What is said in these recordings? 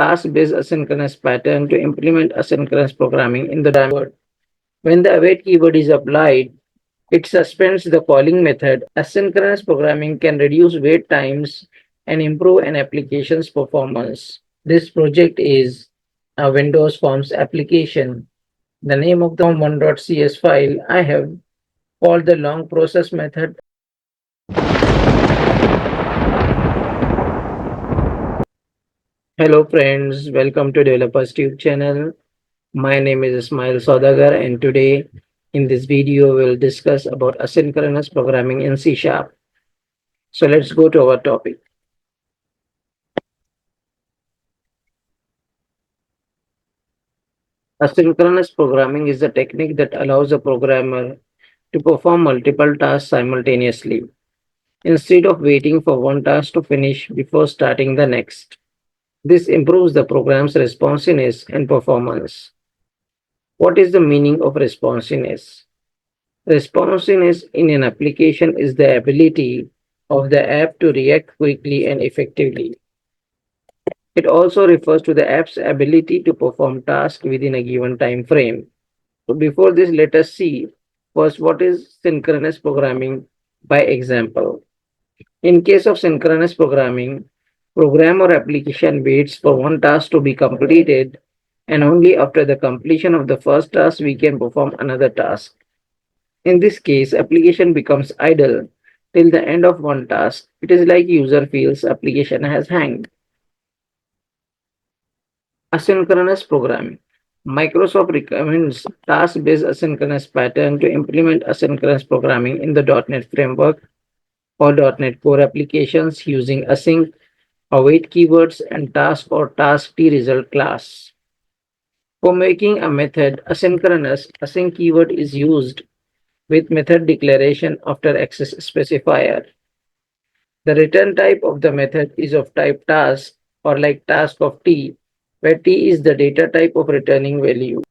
task-based asynchronous pattern to implement asynchronous programming in the keyword. When the await keyword is applied, it suspends the calling method. Asynchronous programming can reduce wait times and improve an application's performance. This project is a Windows Forms application. The name of the form1.cs file I have called the long process method. Hello friends, welcome to Developers Tube channel. My name is Ismail Saudagar and today in this video we'll discuss about asynchronous programming in C Sharp. So let's go to our topic. Asynchronous programming is a technique that allows a programmer to perform multiple tasks simultaneously instead of waiting for one task to finish before starting the next. This improves the program's responsiveness and performance. What is the meaning of responsiveness? Responsiveness in an application is the ability of the app to react quickly and effectively. It also refers to the app's ability to perform tasks within a given time frame. So before this, let us see first what is synchronous programming by example. In case of synchronous programming, program or application waits for one task to be completed and only after the completion of the first task we can perform another task. In this case, application becomes idle till the end of one task. It is like user feels application has hanged. Asynchronous programming. Microsoft recommends task-based asynchronous pattern to implement asynchronous programming in the .NET framework or .NET Core applications using async, await keywords, and task or task T result class. For making a method asynchronous, async keyword is used with method declaration after access specifier. The return type of the method is of type task or like task of T, where T is the data type of returning value.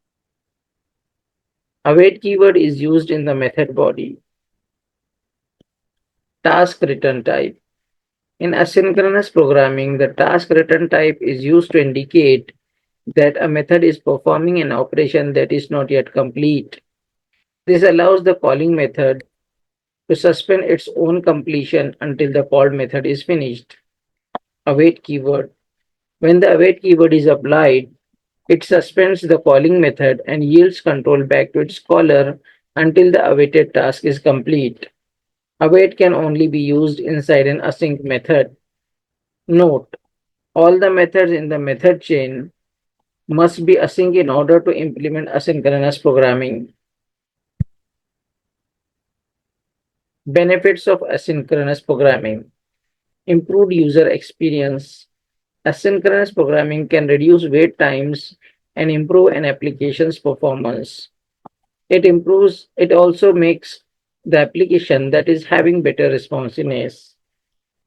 Await keyword is used in the method body. Task return type. In asynchronous programming, the task return type is used to indicate that a method is performing an operation that is not yet complete. This allows the calling method to suspend its own completion until the called method is finished. Await keyword. When the await keyword is applied, it suspends the calling method and yields control back to its caller until the awaited task is complete. Await can only be used inside an async method. Note: all the methods in the method chain must be async in order to implement asynchronous programming. Benefits of asynchronous programming. Improved user experience. Asynchronous programming can reduce wait times and improve an application's performance. It also makes the application that is having better responsiveness.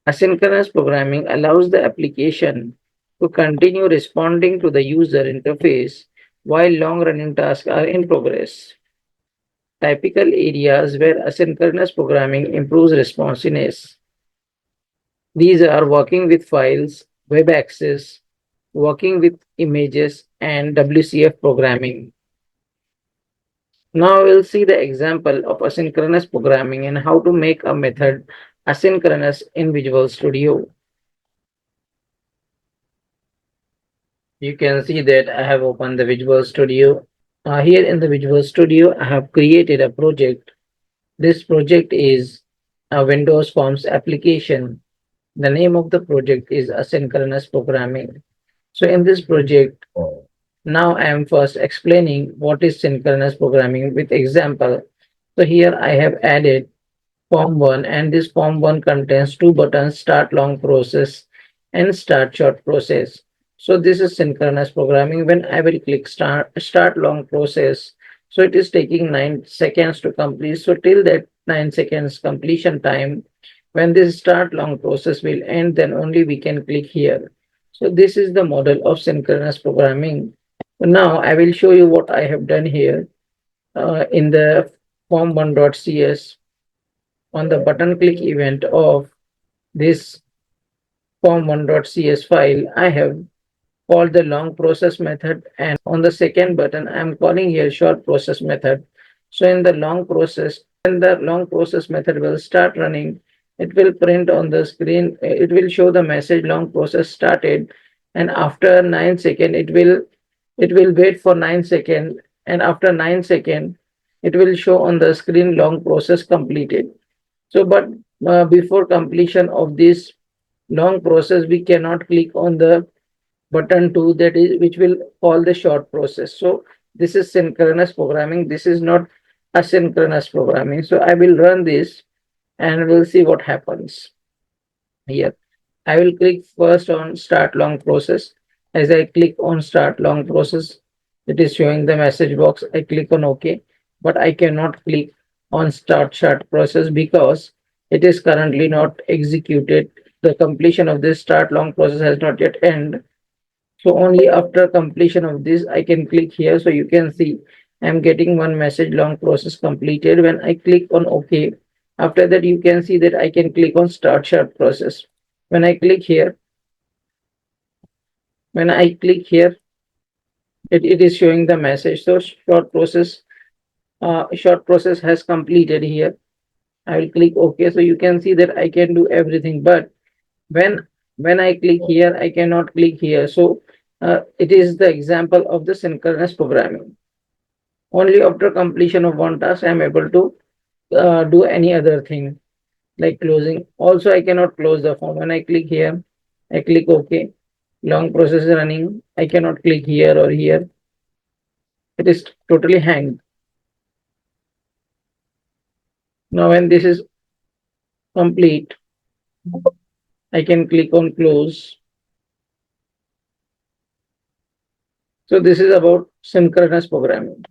Asynchronous programming allows the application to continue responding to the user interface while long running tasks are in progress. Typical areas where asynchronous programming improves responsiveness. These are working with files, web access, working with images, and WCF programming. Now we'll see the example of asynchronous programming and how to make a method asynchronous in Visual Studio. You can see that I have opened the Visual Studio. Here in the Visual Studio, I have created a project. This project is a Windows Forms application. The name of the project is Asynchronous Programming. So in this project, now I am first explaining what is synchronous programming with example. So here I have added form 1 and this form 1 contains two buttons, start long process and start short process. So this is synchronous programming. When I will click start long process, so it is taking 9 seconds to complete. So till that 9 seconds completion time, when this start long process will end, then only we can click here. So this is the model of synchronous programming. Now I will show you what I have done here in the form1.cs. On the button click event of this form1.cs file, I have call the long process method, and on the second button I'm calling here short process method. So in the long process, when the long process method will start running, it will print on the screen, it will show the message long process started, and after 9 seconds it will wait for 9 seconds, and after 9 seconds it will show on the screen long process completed. So but before completion of this long process we cannot click on the button 2, that is which will call the short process. So this is synchronous programming, this is not asynchronous programming. So I will run this and we'll see what happens here. I will click first on start long process. As I click on start long process, it is showing the message box. I click on OK, but I cannot click on start short process because it is currently not executed. The completion of this start long process has not yet ended. So only after completion of this, I can click here. So you can see I'm getting one message long process completed. When I click on OK, after that you can see that I can click on start short process. When I click here, when I click here, it is showing the message. So short process has completed here. I will click OK. So you can see that I can do everything. But when when I click here, I cannot click here. So it is the example of the synchronous programming. Only after completion of one task, I am able to do any other thing like closing. Also, I cannot close the form. When I click here, I click OK. Long process is running. I cannot click here or here. It is totally hanged. Now, when this is complete, I can click on close. So this is about synchronous programming.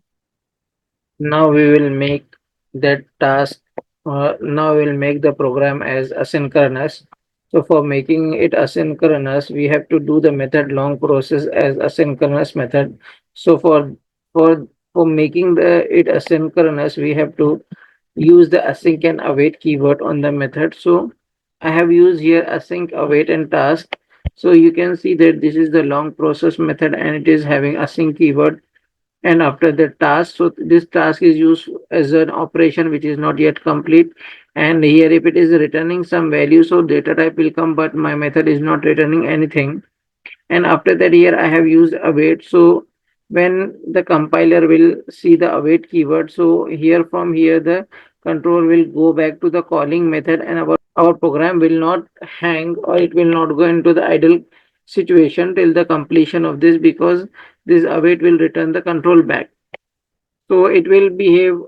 Now we will make that task. Now we'll make the program as asynchronous. So for making it asynchronous, we have to do the method long process as asynchronous method. So for making it asynchronous, we have to use the async and await keyword on the method. So I have used here async, await, and task. So you can see that this is the long process method and it is having async keyword, and after the task, so this task is used as an operation which is not yet complete. And here if it is returning some value, so data type will come, but my method is not returning anything. And after that, here I have used await. So when the compiler will see the await keyword, so here from here the control will go back to the calling method, and our program will not hang or it will not go into the idle situation till the completion of this, because this await will return the control back. So it will behave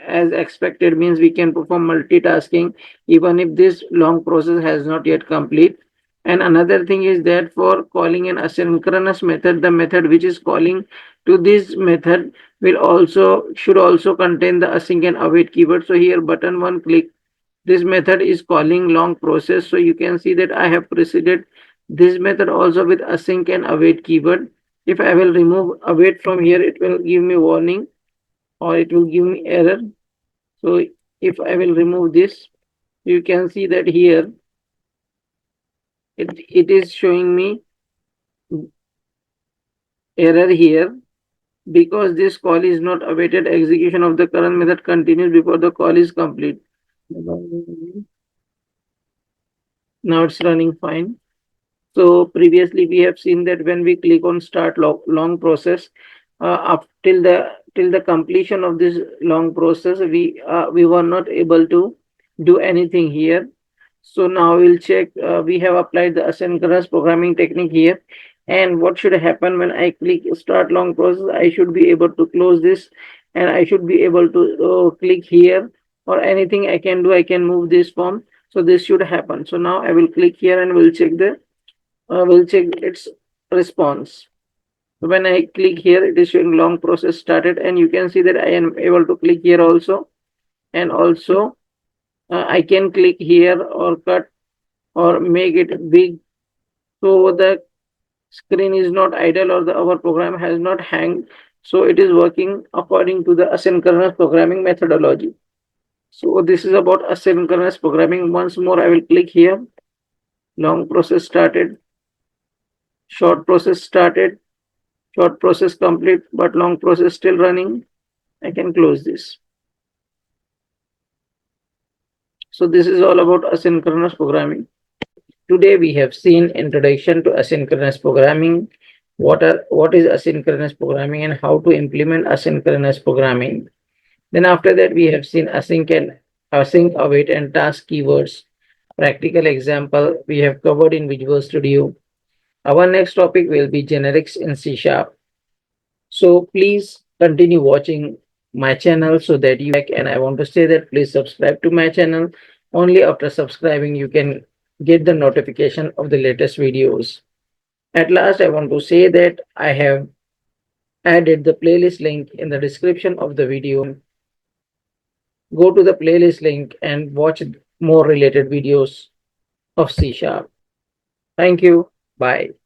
as expected, means we can perform multitasking even if this long process has not yet complete. And another thing is that for calling an asynchronous method, the method which is calling to this method should also contain the async and await keyword. So here button one click, this method is calling long process. So you can see that I have preceded this method also with async and await keyword. If I will remove await from here, it will give me warning or it will give me error. So if I will remove this, you can see that here it is showing me error here because this call is not awaited. Execution of the current method continues before the call is complete. Now it's running fine. So previously we have seen that when we click on start long process, up till the completion of this long process, we were not able to do anything here. So now we'll check. We have applied the asynchronous programming technique here, and what should happen when I click start long process? I should be able to close this, and I should be able to click here or anything I can do. I can move this form. So this should happen. So now I will click here and we'll check its response. So when I click here, it is showing long process started, and you can see that I am able to click here also, and also I can click here or cut or make it big, so the screen is not idle or our program has not hanged. So it is working according to the asynchronous programming methodology. So this is about asynchronous programming. Once more, I will click here. Long process started. Short process started, short process complete, but long process still running. I can close this. So this is all about asynchronous programming. Today we have seen introduction to asynchronous programming, what is asynchronous programming and how to implement asynchronous programming. Then after that we have seen async, await and task keywords. Practical example we have covered in Visual Studio. Our next topic will be generics in C Sharp. So please continue watching my channel so that you and I want to say that please subscribe to my channel. Only after subscribing you can get the notification of the latest videos. At last, I want to say that I have added the playlist link in the description of the video. Go to the playlist link and watch more related videos of C Sharp. Thank you. Bye.